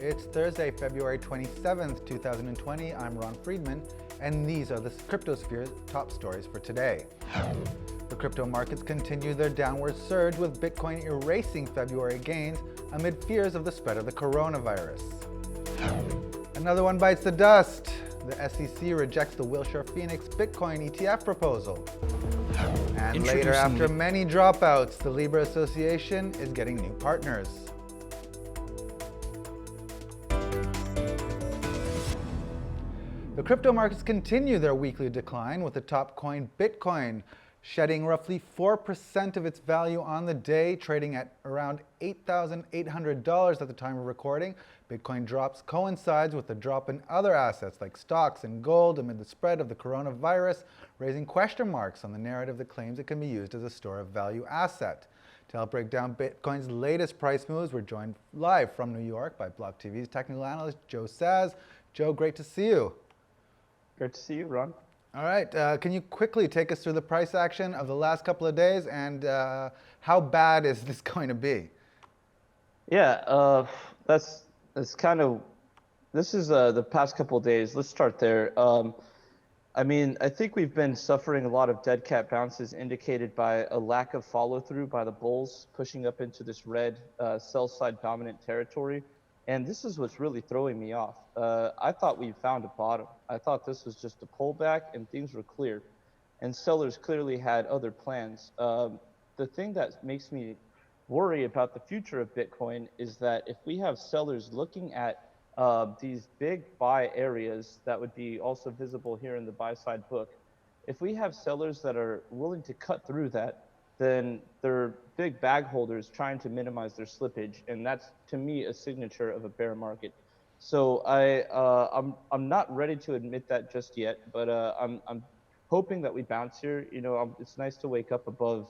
It's Thursday, February 27th, 2020. I'm Ron Friedman, and these are the Cryptosphere's top stories for today. The crypto markets continue their downward surge, with Bitcoin erasing February gains amid fears of the spread of the coronavirus. Another one bites the dust. The SEC rejects the Whilshire Phoenix Bitcoin ETF proposal. And later, after many dropouts, the Libra Association is getting new partners. The crypto markets continue their weekly decline, with the top coin Bitcoin shedding roughly 4% of its value on the day, trading at around $8,800 at the time of recording. Bitcoin drops coincides with the drop in other assets like stocks and gold amid the spread of the coronavirus, raising question marks on the narrative that claims it can be used as a store of value asset. To help break down Bitcoin's latest price moves, we're joined live from New York by BLOCKTV's technical analyst Joe Saz. Joe, great to see you. Great to see you, Ron. All right, can you quickly take us through the price action of the last couple of days, and how bad is this going to be? Yeah, this is the past couple of days. Let's start there. I think we've been suffering a lot of dead cat bounces indicated by a lack of follow through by the bulls pushing up into this red sell side dominant territory. And this is what's really throwing me off. I thought we found a bottom. I thought this was just a pullback and things were clear. And sellers clearly had other plans. The thing that makes me worry about the future of Bitcoin is that if we have sellers looking at these big buy areas that would be also visible here in the buy side book, if we have sellers that are willing to cut through that, then they're big bag holders trying to minimize their slippage, and that's to me a signature of a bear market. So I'm not ready to admit that just yet, but I'm hoping that we bounce here. You know, it's nice to wake up above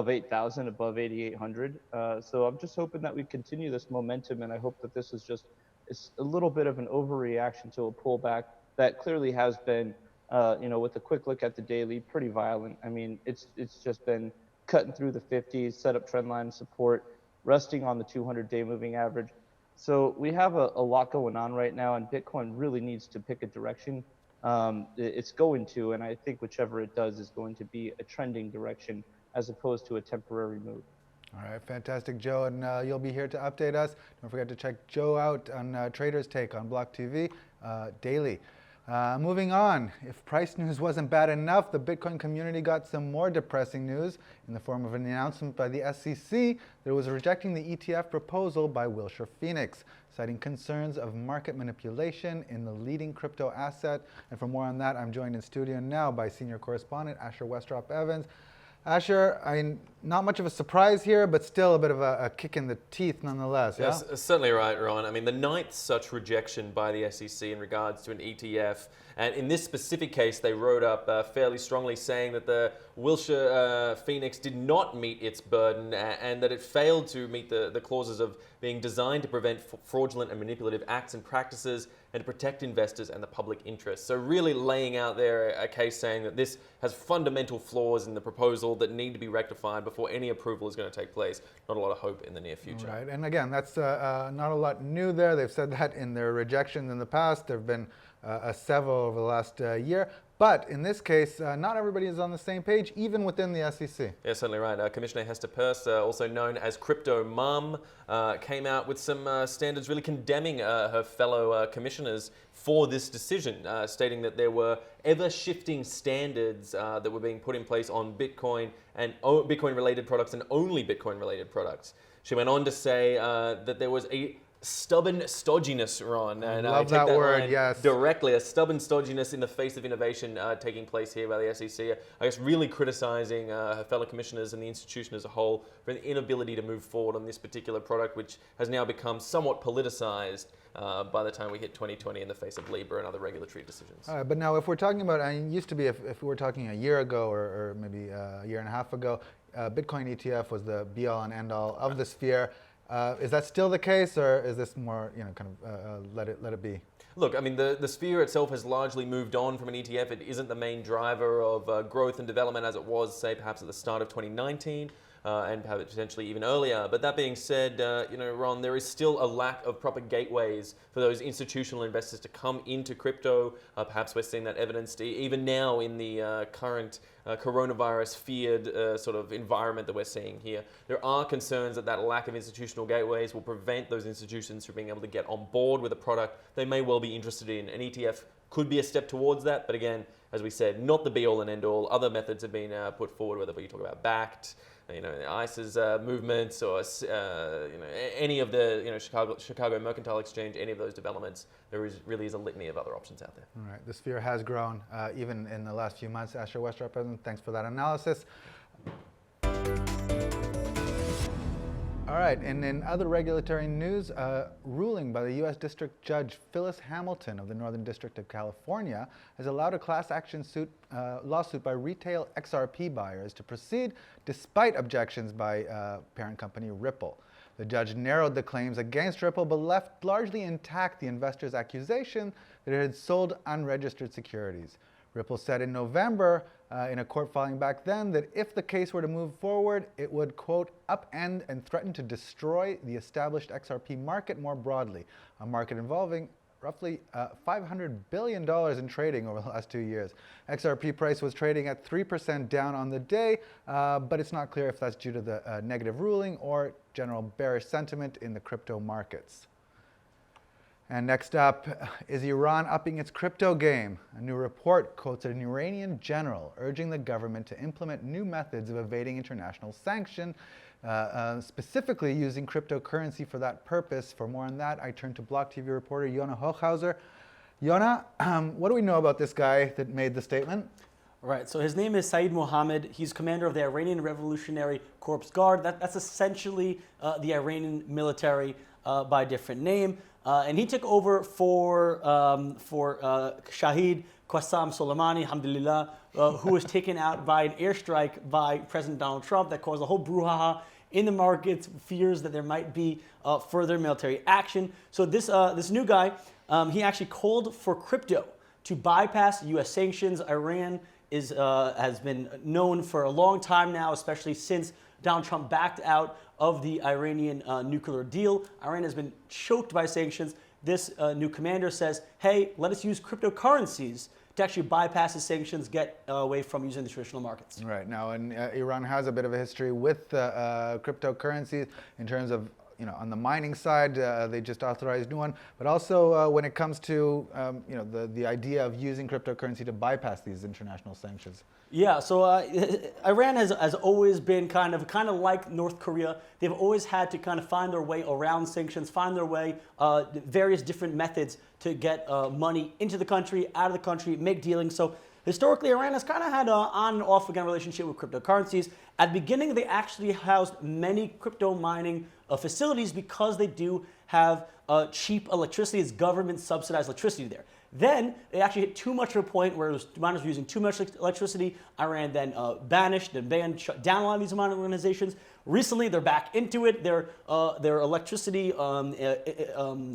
8,000, above 8,800. So I'm just hoping that we continue this momentum, and I hope that this is just a little bit of an overreaction to a pullback that clearly has been. With a quick look at the daily, pretty violent. I mean, it's just been cutting through the 50s, set up trend line support, resting on the 200-day moving average. So we have a lot going on right now, and Bitcoin really needs to pick a direction. It's going to, and I think whichever it does is going to be a trending direction as opposed to a temporary move. All right, fantastic, Joe, and you'll be here to update us. Don't forget to check Joe out on Trader's Take on BLOCKTV daily. Moving on, if price news wasn't bad enough, the Bitcoin community got some more depressing news in the form of an announcement by the SEC that it was rejecting the ETF proposal by Whilshire Phoenix, citing concerns of market manipulation in the leading crypto asset. And for more on that, I'm joined in studio now by senior correspondent Asher Westrop-Evans. Asher, I mean, not much of a surprise here, but still a bit of a kick in the teeth nonetheless, yeah? Yes, certainly right, Ron. I mean, the ninth such rejection by the SEC in regards to an ETF. And in this specific case, they wrote up fairly strongly saying that the Whilshire Phoenix did not meet its burden and that it failed to meet the clauses of being designed to prevent fraudulent and manipulative acts and practices and to protect investors and the public interest. So really laying out there a case saying that this has fundamental flaws in the proposal that need to be rectified before any approval is going to take place. Not a lot of hope in the near future. Right, and again, that's not a lot new there. They've said that in their rejections in the past. There have been several over the last year. But in this case, not everybody is on the same page, even within the SEC. Yeah, certainly right. Commissioner Hester Peirce, also known as Crypto Mum, came out with some standards really condemning her fellow commissioners for this decision, stating that there were ever-shifting standards that were being put in place on Bitcoin and Bitcoin-related products and only Bitcoin-related products. She went on to say that there was a stubborn stodginess, Ron. And love that word, yes. Directly, a stubborn stodginess in the face of innovation taking place here by the SEC. I guess really criticizing her fellow commissioners and the institution as a whole for the inability to move forward on this particular product, which has now become somewhat politicized by the time we hit 2020 in the face of Libra and other regulatory decisions. But now if we're talking about, I mean, it used to be if we were talking a year ago or maybe a year and a half ago, Bitcoin ETF was the be-all and end-all of the sphere. Is that still the case, or is this more, let it be? Look, I mean, the sphere itself has largely moved on from an ETF. It isn't the main driver of growth and development as it was, say, perhaps at the start of 2019. and potentially even earlier. But that being said, Ron, there is still a lack of proper gateways for those institutional investors to come into crypto. Perhaps we're seeing that evidenced even now in the current coronavirus feared sort of environment that we're seeing here. There are concerns that lack of institutional gateways will prevent those institutions from being able to get on board with a product they may well be interested in. An ETF could be a step towards that, but again, as we said, not the be-all and end-all. Other methods have been put forward, whether you talk about backed, ICE's movements, or any of the Chicago Mercantile Exchange, any of those developments. There really is a litany of other options out there. All right, the sphere has grown even in the last few months. Asher Westrop, President, thanks for that analysis. All right, and in other regulatory news, ruling by the U.S. District Judge Phyllis Hamilton of the Northern District of California has allowed a class action lawsuit by retail XRP buyers to proceed despite objections by parent company Ripple. The judge narrowed the claims against Ripple but left largely intact the investors' accusation that it had sold unregistered securities. Ripple said in November in a court filing back then that if the case were to move forward, it would, quote, upend and threaten to destroy the established XRP market more broadly, a market involving roughly $500 billion in trading over the last 2 years. XRP price was trading at 3% down on the day, but it's not clear if that's due to the negative ruling or general bearish sentiment in the crypto markets. And next up, is Iran upping its crypto game? A new report quotes an Iranian general urging the government to implement new methods of evading international sanction, specifically using cryptocurrency for that purpose. For more on that, I turn to BLOCKTV reporter Yona Hochhauser. Yona, what do we know about this guy that made the statement? Right, so his name is Saeed Mohammed. He's commander of the Iranian Revolutionary Corps Guard. That's essentially the Iranian military by a different name. And he took over for Shahid Qassam Soleimani, alhamdulillah, who was taken out by an airstrike by President Donald Trump that caused a whole brouhaha in the markets, fears that there might be further military action. So this new guy, he actually called for crypto to bypass U.S. sanctions. Iran has been known for a long time now, especially since Donald Trump backed out of the Iranian nuclear deal. Iran has been choked by sanctions. This new commander says, hey, let us use cryptocurrencies to actually bypass the sanctions, get away from using the traditional markets. Right. Now, and Iran has a bit of a history with cryptocurrencies in terms of, on the mining side, they just authorized a new one, but also when it comes to, the idea of using cryptocurrency to bypass these international sanctions. Yeah, so Iran has always been kind of like North Korea. They've always had to kind of find their way around sanctions, find their way, various different methods to get money into the country, out of the country, make dealings. So historically, Iran has kind of had an on and off again relationship with cryptocurrencies. At the beginning, they actually housed many crypto mining facilities because they do have cheap electricity. It's government subsidized electricity there. Then they actually hit too much of a point where miners were using too much electricity. Iran then banished and banned, shut down a lot of these mining organizations. Recently, they're back into it. Their electricity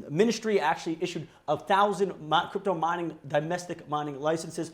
ministry actually issued 1,000 crypto mining, domestic mining licenses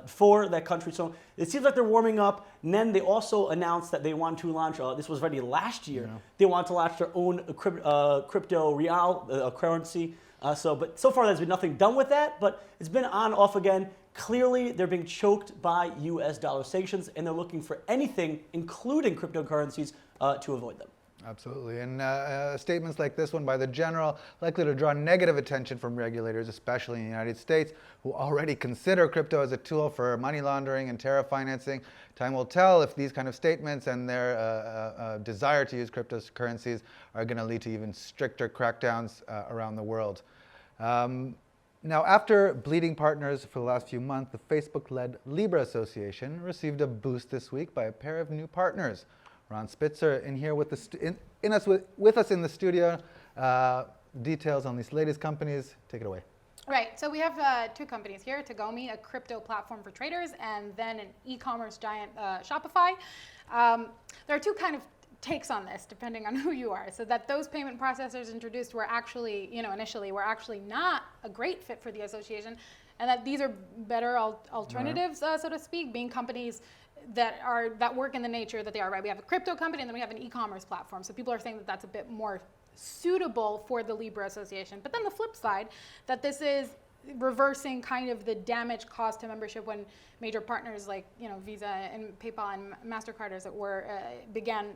for that country. So it seems like they're warming up. And then they also announced that they want to launch, this was already last year, they want to launch their own crypto real currency. But so far there's been nothing done with that, but it's been on off again. Clearly they're being choked by US dollar sanctions and they're looking for anything, including cryptocurrencies, to avoid them. Absolutely, and statements like this one by the general likely to draw negative attention from regulators, especially in the United States, who already consider crypto as a tool for money laundering and terror financing. Time will tell if these kind of statements and their desire to use cryptocurrencies are going to lead to even stricter crackdowns around the world. Now, after bleeding partners for the last few months, the Facebook-led Libra Association received a boost this week by a pair of new partners. Ron Spitzer in here with us in the studio. Details on these latest companies. Take it away. Right. So we have two companies here: Tagomi, a crypto platform for traders, and then an e-commerce giant, Shopify. There are two kind of takes on this, depending on who you are. So that those payment processors introduced were actually, initially were actually not a great fit for the association, and that these are better alternatives, so to speak, being companies that work in the nature that they are, right? We have a crypto company and then we have an e-commerce platform. So people are saying that that's a bit more suitable for the Libra Association. But then the flip side, that this is reversing kind of the damage caused to membership when major partners like Visa and PayPal and MasterCard, as it were, began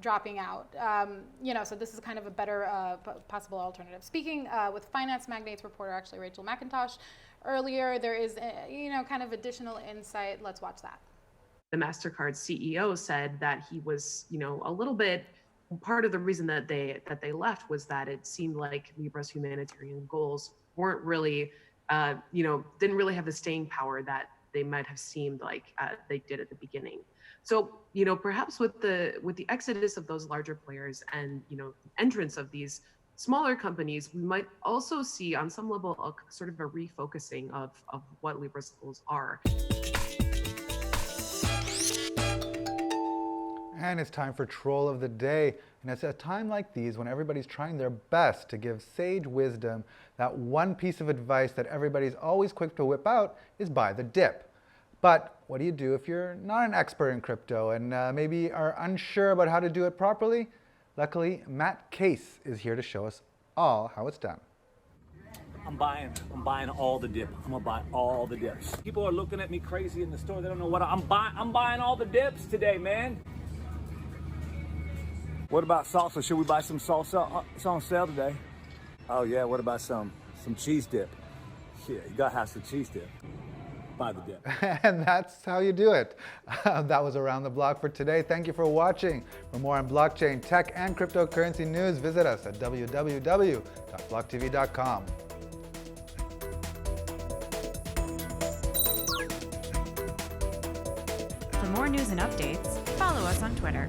dropping out. So this is kind of a better possible alternative. Speaking with finance magnates reporter, actually Rachel McIntosh, earlier, there is kind of additional insight. Let's watch that. The MasterCard CEO said that he was, a little bit. Part of the reason that they left was that it seemed like Libra's humanitarian goals weren't really, didn't really have the staying power that they might have seemed like they did at the beginning. So, perhaps with the exodus of those larger players and entrance of these smaller companies, we might also see on some level a sort of a refocusing of what Libra's goals are. And it's time for Troll of the Day. And it's a time like these when everybody's trying their best to give sage wisdom. That one piece of advice that everybody's always quick to whip out is buy the dip. But what do you do if you're not an expert in crypto and maybe are unsure about how to do it properly? Luckily, Matt Case is here to show us all how it's done. I'm buying all the dip. I'm gonna buy all the dips. People are looking at me crazy in the store. They don't know what I'm buying all the dips today, man. What about salsa? Should we buy some salsa? It's on sale today. Oh yeah, what about some cheese dip? Yeah, you gotta have some cheese dip. Buy the dip. And that's how you do it. That was Around the Block for today. Thank you for watching. For more on blockchain, tech, and cryptocurrency news, visit us at www.blocktv.com. For more news and updates, follow us on Twitter.